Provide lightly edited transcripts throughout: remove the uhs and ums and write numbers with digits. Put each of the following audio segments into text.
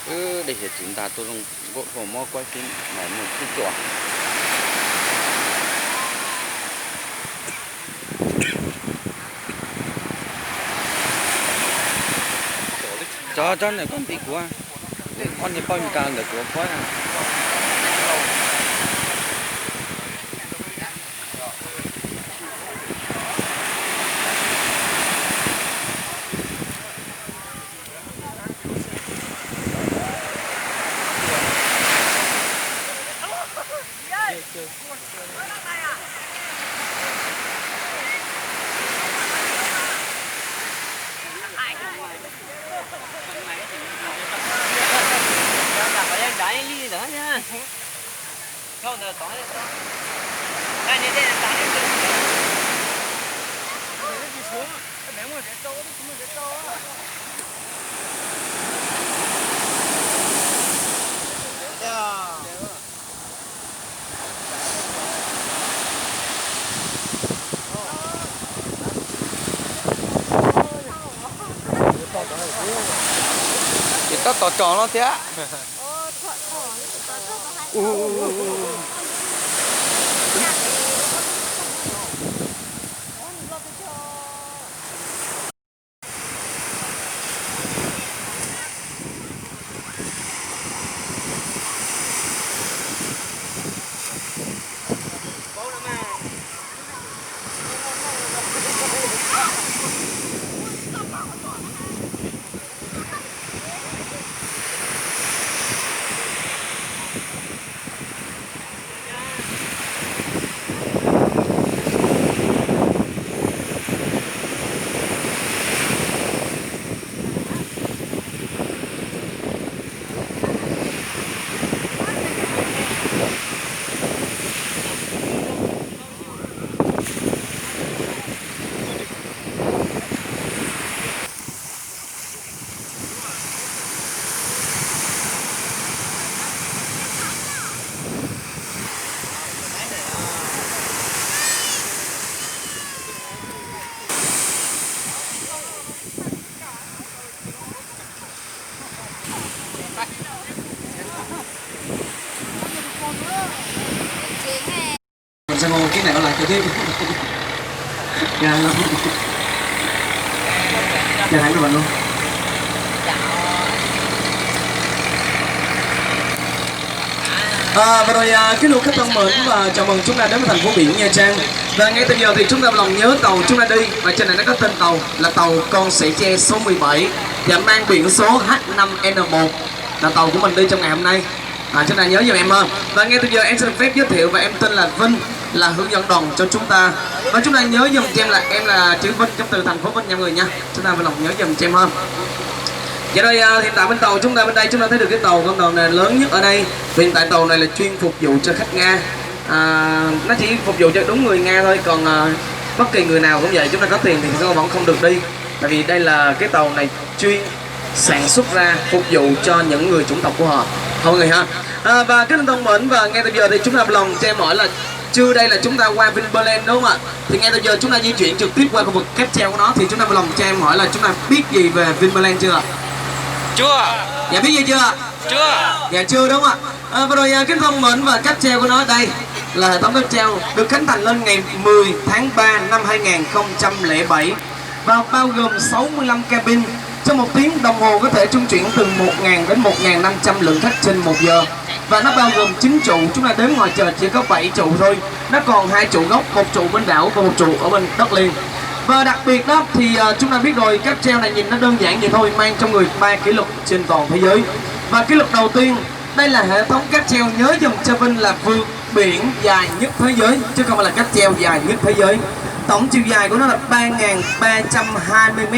để hiện chúng ta tôi dùng gỗ phổ mò quay phim này một chút chỗ cho này con bị quá con này bao nhiêu càng được của quá đáy ly nữa nha. Không được có đấy. Đây này đây là đáy đi. Cái gì xuống? Cái mẹ mua để to, chúng mình để to. thì tao tỏ tròn nó thế Sang ngồi cái này nó lại cho tiếp. Dạ lắm. Dạ thẳng các bạn luôn. Và rồi kính thưa khách thân mến và chào mừng chúng ta đến với thành phố biển Nha Trang. Và ngay từ giờ thì chúng ta lòng nhớ tàu chúng ta đi và trên này nó có tên tàu là tàu Con Sẻ Tre số 17 và mang biển số H5N1 là tàu của mình đi trong ngày hôm nay. Chúng ta nhớ giùm em hơn. Và ngay từ giờ em xin phép giới thiệu và em tên là Vinh, là hướng dẫn đoàn cho chúng ta. Và chúng ta nhớ giùm cho em là chữ Vinh trong từ thành phố Vinh nha người nha. Chúng ta phải lòng nhớ giùm cho em hơn. Vậy rồi hiện tại bên tàu chúng ta bên đây chúng ta thấy được cái tàu con tàu này lớn nhất ở đây. Hiện tại tàu này là chuyên phục vụ cho khách Nga. Nó chỉ phục vụ cho đúng người Nga thôi, còn bất kỳ người nào cũng vậy, chúng ta có tiền thì các vẫn không được đi. Tại vì đây là cái tàu này chuyên sản xuất ra phục vụ cho những người chủng tộc của họ, mọi người ha. Và cái thông mệnh và ngay từ giờ thì chúng ta lòng cho em hỏi là chưa đây là chúng ta qua Vinpearl đúng không ạ? Thì ngay từ giờ chúng ta di chuyển trực tiếp qua khu vực cáp treo của nó thì chúng ta lòng cho em hỏi là chúng ta biết gì về Vinpearl chưa? chưa Dạ biết gì chưa? chưa Dạ chưa đúng không ạ? Và rồi cái thông mệnh và cáp treo của nó đây là hệ thống cáp treo được khánh thành lên ngày 10 tháng 3 năm 2007 và bao gồm 65 cabin. Trong 1 tiếng đồng hồ có thể trung chuyển từ 1.000 đến 1.500 lượng khách trên 1 giờ. Và nó bao gồm 9 trụ, chúng ta đếm ngoài trời chỉ có 7 trụ thôi. Nó còn 2 trụ gốc, 1 trụ bên đảo và 1 trụ ở bên đất liền. Và đặc biệt đó thì chúng ta biết rồi, cáp treo này nhìn nó đơn giản vậy thôi, mang trong người 3 kỷ lục trên toàn thế giới. Và kỷ lục đầu tiên, đây là hệ thống cáp treo nhớ dùm cho Vinh là vượt biển dài nhất thế giới, chứ không phải là cáp treo dài nhất thế giới. Tổng chiều dài của nó là 3.320 m,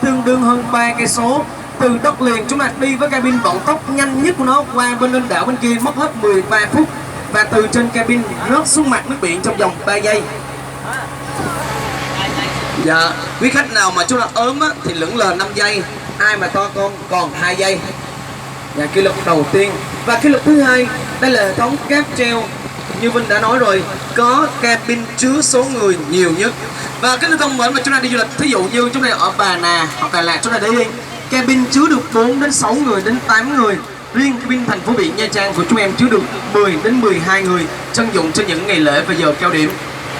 tương đương hơn 3 cây số. Từ đất liền chúng ta đi với cabin vận tốc nhanh nhất của nó qua bên lên đảo bên kia mất hết 13 phút. Và từ trên cabin rớt xuống mặt nước biển trong vòng 3 giây. Dạ, quý khách nào mà chúng ta ốm á, thì lững lờ 5 giây. Ai mà to con còn 2 giây. Dạ, kỷ lục đầu tiên. Và kỷ lục thứ hai, đây là hệ thống cáp treo như Vinh đã nói rồi, có cabin chứa số người nhiều nhất. Và cái thông mệnh mà chúng ta đi du lịch, thí dụ như chúng ta ở Bà Nà hoặc Đà Lạt chúng ta đi Cabin chứa được 4 đến 6 người đến 8 người. Riêng cabin thành phố biển Nha Trang của chúng em chứa được 10 đến 12 người, trân dụng cho những ngày lễ và giờ cao điểm.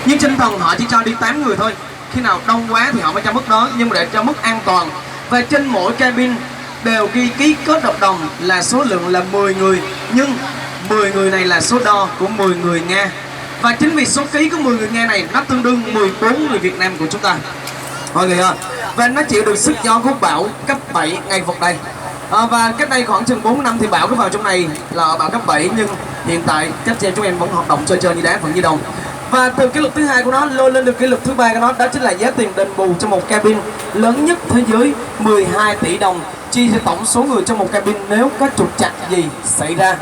Nhưng trên tầng họ chỉ cho đi 8 người thôi. Khi nào đông quá thì họ mới cho mức đó, nhưng mà để cho mức an toàn. Và trên mỗi cabin đều ghi ký kết hợp đồng là số lượng là 10 người, nhưng 10 người này là số đo của 10 người Nga. Và chính vì số ký của 10 người Nga này nó tương đương 14 người Việt Nam của chúng ta. Mọi người ơi, và nó chịu được sức gió của bão cấp 7 ngay vực đây. Và cách đây khoảng chừng 4 năm thì bão cứ vào trong này là bão cấp 7, nhưng hiện tại các chị em chúng em vẫn hoạt động chơi như đá, vẫn như đồng. Và từ kỷ lục thứ hai của nó lên được kỷ lục thứ ba của nó, đó chính là giá tiền đền bù cho một cabin lớn nhất thế giới 12 tỷ đồng, chi cho tổng số người trong một cabin nếu có trục trặc gì xảy ra.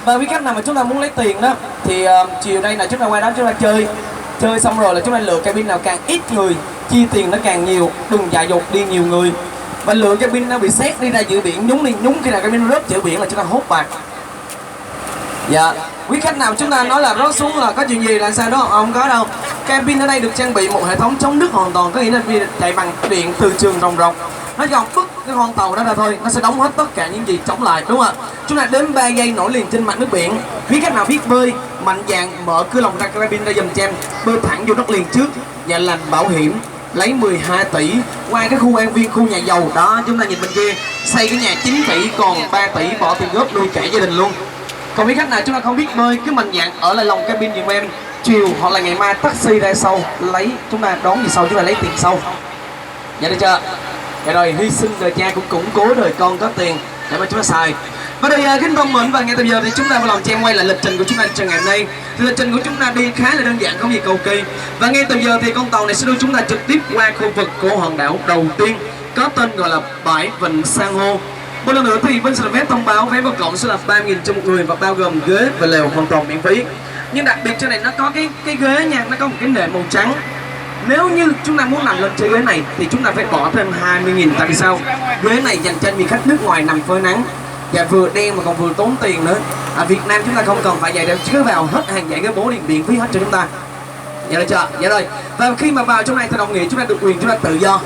Và với cách nào mà chúng ta muốn lấy tiền đó thì chiều nay là chúng ta qua đó chúng ta chơi xong rồi là chúng ta lựa cabin nào càng ít người chi tiền nó càng nhiều, đừng dại dột đi nhiều người. Và lựa cabin nó bị xét đi ra giữa biển, nhúng khi nào cabin rớt giữa biển là chúng ta hốt bạc. Dạ, quý khách nào chúng ta nói là rớt xuống là có chuyện gì là sao đó, không có đâu. Cabin ở đây được trang bị một hệ thống chống nước hoàn toàn, có nghĩa là chạy bằng điện từ trường ròng rọc. Nó chỉ còn bứt cái con tàu đó ra thôi, nó sẽ đóng hết tất cả những gì chống lại, đúng không ạ? Chúng ta đếm 3 giây nổi liền trên mặt nước biển. Quý khách nào biết bơi mạnh dạn mở cửa lồng ra cabin ra dùm cho em, bơi thẳng vô đất liền trước và làm bảo hiểm, lấy 12 tỷ qua cái khu an viên, khu nhà giàu đó. Chúng ta nhìn bên kia xây cái nhà 9 tỷ còn 3 tỷ bỏ tiền góp nuôi cả gia đình luôn. Còn quý khách nào chúng ta không biết bơi, cứ mạnh dạn ở lại lòng cabin giùm em, chiều hoặc là ngày mai taxi ra sau lấy, chúng ta đón gì sau chúng ta lấy tiền sau. Dạ được chưa? Dạ rồi, hy sinh đời cha cũng củng cố đời con có tiền để mà chúng ta xài. Và đây kính thưa mình, và ngay từ giờ thì chúng ta vào lòng cho em quay lại lịch trình của chúng ta trong ngày hôm nay. Thì lịch trình của chúng ta đi khá là đơn giản, không gì cầu kỳ. Và ngay từ giờ thì con tàu này sẽ đưa chúng ta trực tiếp qua khu vực của hòn đảo đầu tiên có tên gọi là bãi Vịnh San hô. Một lần nữa thì bên Sài thông báo vé vào cổng sẽ là 3.000 cho một người và bao gồm ghế và lều hoàn toàn miễn phí. Nhưng đặc biệt trên này nó có cái ghế nha, nó có một cái nệm màu trắng. Nếu như chúng ta muốn nằm lên trên ghế này thì chúng ta phải bỏ thêm 20.000. Tại vì sao? Ghế này dành cho vị khách nước ngoài nằm phơi nắng và vừa đen mà còn vừa tốn tiền nữa. Ở Việt Nam chúng ta không cần phải vậy đâu, cứ vào hết hàng dạy ghế bố điện miễn phí hết cho chúng ta. Dạ được chưa? Dạ rồi. Và khi mà vào trong này thì đồng nghĩa chúng ta được quyền chúng ta tự do,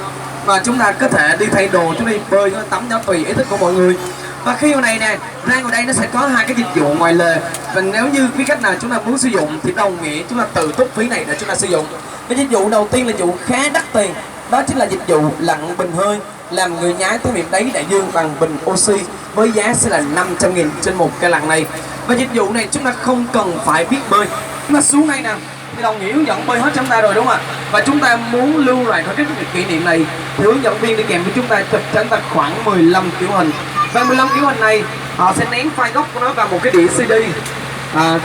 và chúng ta có thể đi thay đồ, chúng ta đi bơi, chúng ta tắm cho tùy ý thích của mọi người. Và khi vào này nè, ra ngoài đây nó sẽ có hai cái dịch vụ ngoài lề. Và nếu như quý khách nào chúng ta muốn sử dụng thì đồng nghĩa chúng ta tự túc phí này để chúng ta sử dụng. Cái dịch vụ đầu tiên là dịch vụ khá đắt tiền, đó chính là dịch vụ lặn bình hơi, làm người nhái tới miệng đáy đại dương bằng bình oxy với giá sẽ là 500.000 trên một cái lặn này. Và dịch vụ này chúng ta không cần phải biết bơi, chúng ta xuống đây nè thì đồng nghĩa hướng dẫn bơi hết chúng ta rồi, đúng không ạ? Và chúng ta muốn lưu lại cái kỷ niệm này thì hướng dẫn viên đi kèm với chúng ta chụp cho chúng ta khoảng 15 kiểu hình. Và 15 kiểu hình này họ sẽ nén file gốc của nó vào một cái đĩa CD.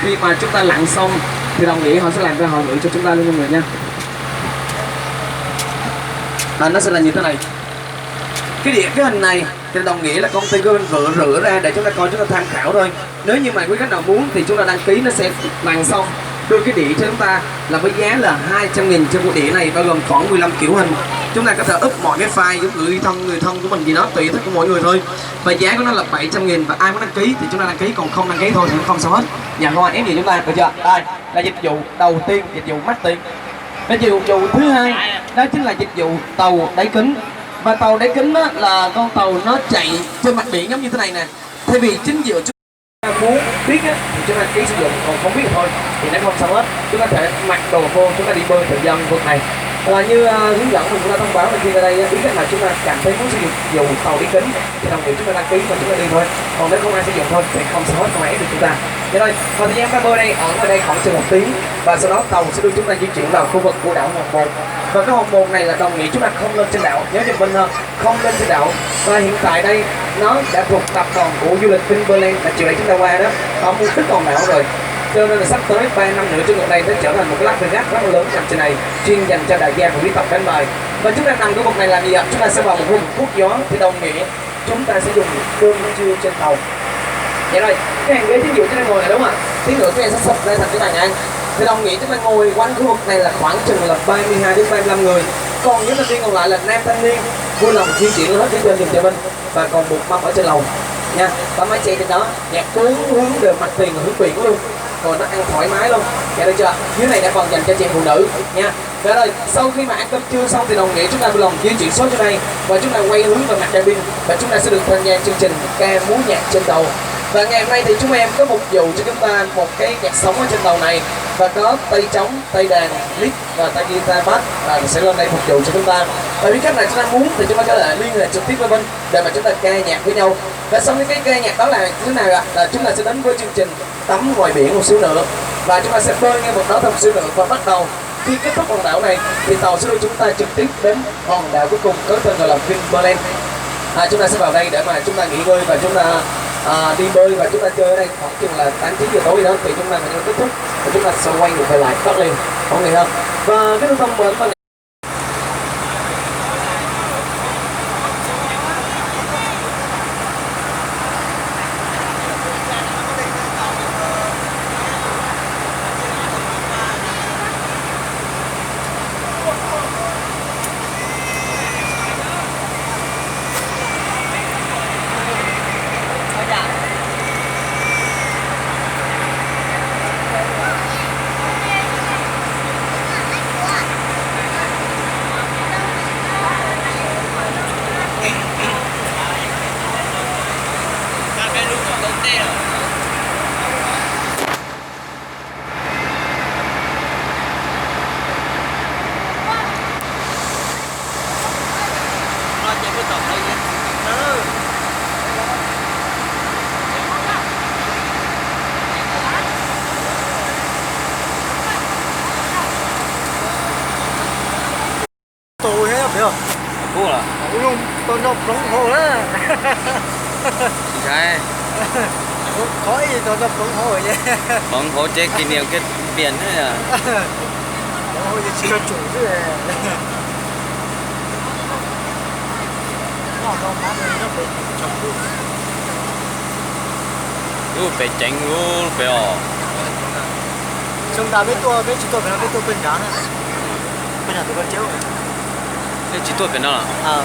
Khi mà chúng ta lặn xong thì đồng nghĩa họ sẽ làm ra họ gửi cho chúng ta luôn mọi người nha. Nó sẽ là như thế này. Cái hình này thì đồng nghĩa là công ty của mình vừa rửa ra để chúng ta coi, chúng ta tham khảo thôi. Nếu như mà quý khách nào muốn thì chúng ta đăng ký, nó sẽ lặn xong đưa cái đĩa cho chúng ta là với giá là 200.000 cho một đĩa này, bao gồm khoảng 15 kiểu hình. Chúng ta có thể up mọi cái file giúp gửi người thân của mình gì đó tùy thích của mọi người thôi. Và giá của nó là 700.000, và ai muốn đăng ký thì chúng ta đăng ký, còn không đăng ký thôi thì không sao hết. Dạ không ai ép gì chúng ta, được chưa? Đây là dịch vụ đầu tiên, dịch vụ mắc tiền. Cái dịch vụ thứ hai đó chính là dịch vụ tàu đáy kính. Và tàu đáy kính đó là con tàu nó chạy trên mặt biển giống như thế này nè. Thay vì chính giữa chúng ta muốn biết á thì chúng ta ký sử dụng, còn không biết thì thôi thì nó không sao hết. Chúng ta có thể mặc đồ vô, chúng ta đi bơi tự do vực này. Và như hướng dẫn mình chúng ta thông báo là khi ra đây ý cách là chúng ta cảm thấy muốn sử dụng dù tàu đi kính thì đồng nghĩa chúng ta đăng ký và chúng ta đi thôi. Còn nếu không ai sử dụng thôi thì không sao hết, không ai ép được chúng ta. Vậy thôi, thời gian ta bơi đây ở đây khoảng chừng 1 tiếng, và sau đó tàu sẽ đưa chúng ta di chuyển vào khu vực của đảo Hòn Một. Và cái Hòn Một này là đồng nghĩa chúng ta không lên trên đảo, nhớ cho mình hơn, không lên trên đảo. Và hiện tại đây nó đã thuộc tập đoàn của du lịch Vinpearl, là chiều nay chúng ta qua đó, họ mua tất hòn đảo rồi. Cho nên là sắp tới 3 năm nữa trên đây nó trở thành một cái Las Vegas rất là lớn nằm trên này, chuyên dành cho đại gia của quý tộc đánh bài. Và chúng ta nằm khu vực này làm gì ạ? Chúng ta sẽ vào một khu vực hút gió, thì đồng nghĩa chúng ta sẽ dùng cơm trưa trên tàu. Vậy rồi, cái hàng ghế thí dụ chúng ta ngồi này đúng không ạ? Tí nữa chúng ta sẽ sụp lên thành cái bàn ăn. Thì đồng nghĩa chúng ta ngồi quanh khu vực này là khoảng chừng là 32 đến 35 người. Còn những thành viên còn lại là nam thanh niên vui lòng di chuyển hết phía trên giùm cho mình, và còn một mâm ở trên lầu nha. Và máy chạy trên đó, nhạc bốn hướng đều mặt tiền và hướng biển luôn. rồi nó ăn thoải mái luôn, nghe được chưa? Dưới này đã còn dành cho chị em phụ nữ nha. Rồi sau khi mà ăn cơm trưa xong thì đồng nghĩa chúng ta vui lòng di chuyển xuống trên đây và chúng ta quay hướng về mặt cabin và chúng ta sẽ được tham gia chương trình ca múa nhạc trên tàu. Và ngày hôm nay thì chúng em có phục vụ cho chúng ta một cái nhạc sống ở trên tàu này và có tay trống, tay đàn, lick và tay guitar bass sẽ lên đây phục vụ cho chúng ta. Và biết cách này chúng ta muốn thì chúng ta có thể liên hệ trực tiếp với Vinh để mà chúng ta ca nhạc với nhau. Và sau cái ca nhạc đó là thế nào ạ? Là chúng ta sẽ đến với chương trình tắm ngoài biển một xíu nữa và chúng ta sẽ bơi ngay một đó thêm một xíu nữa và bắt đầu. Khi kết thúc hòn đảo này thì tàu sẽ đưa chúng ta trực tiếp đến hòn đảo cuối cùng có tên gọi là Vinpearl. Chúng ta sẽ vào đây để mà chúng ta nghỉ ngơi và chúng ta đi bơi và chúng ta chơi ở đây khoảng chừng là 8-9 giờ tối đó thì chúng ta kết thúc và chúng ta sẽ quay ngược về lại Bắc Liên, có nghĩa không? Và cái thông mến tôi hết biết không? Cua là Luôn tôi nó bóng hồ đó. cái Có gì tôi nó bóng hồ vậy. bóng hồ chế kỷ niệm cái biển đấy à. Bóng hồ thì chỉ có chủ chứ. Nó bán này nó bị chọc luôn. phải tránh luôn phải ỏ. Chúng ta biết chúng tôi phải nói biết tôi bên đó nữa. Bên nào tôi vẫn chiếu. Thế chỉ tôi phải nào à?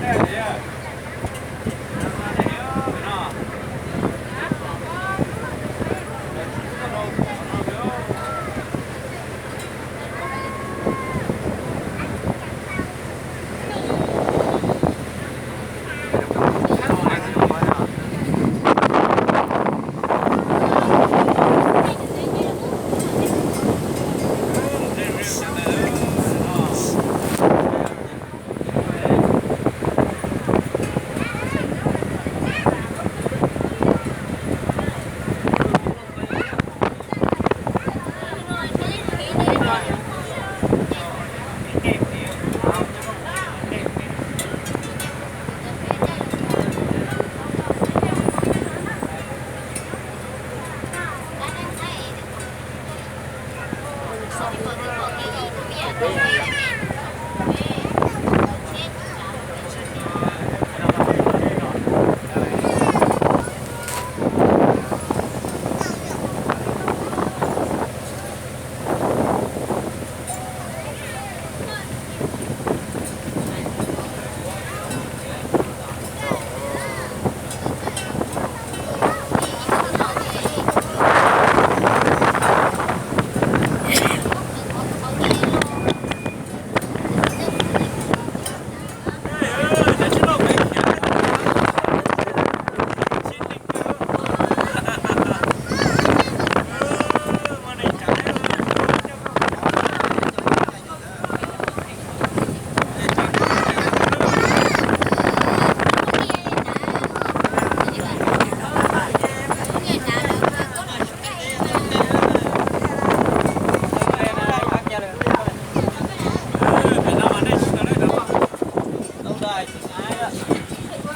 Yeah.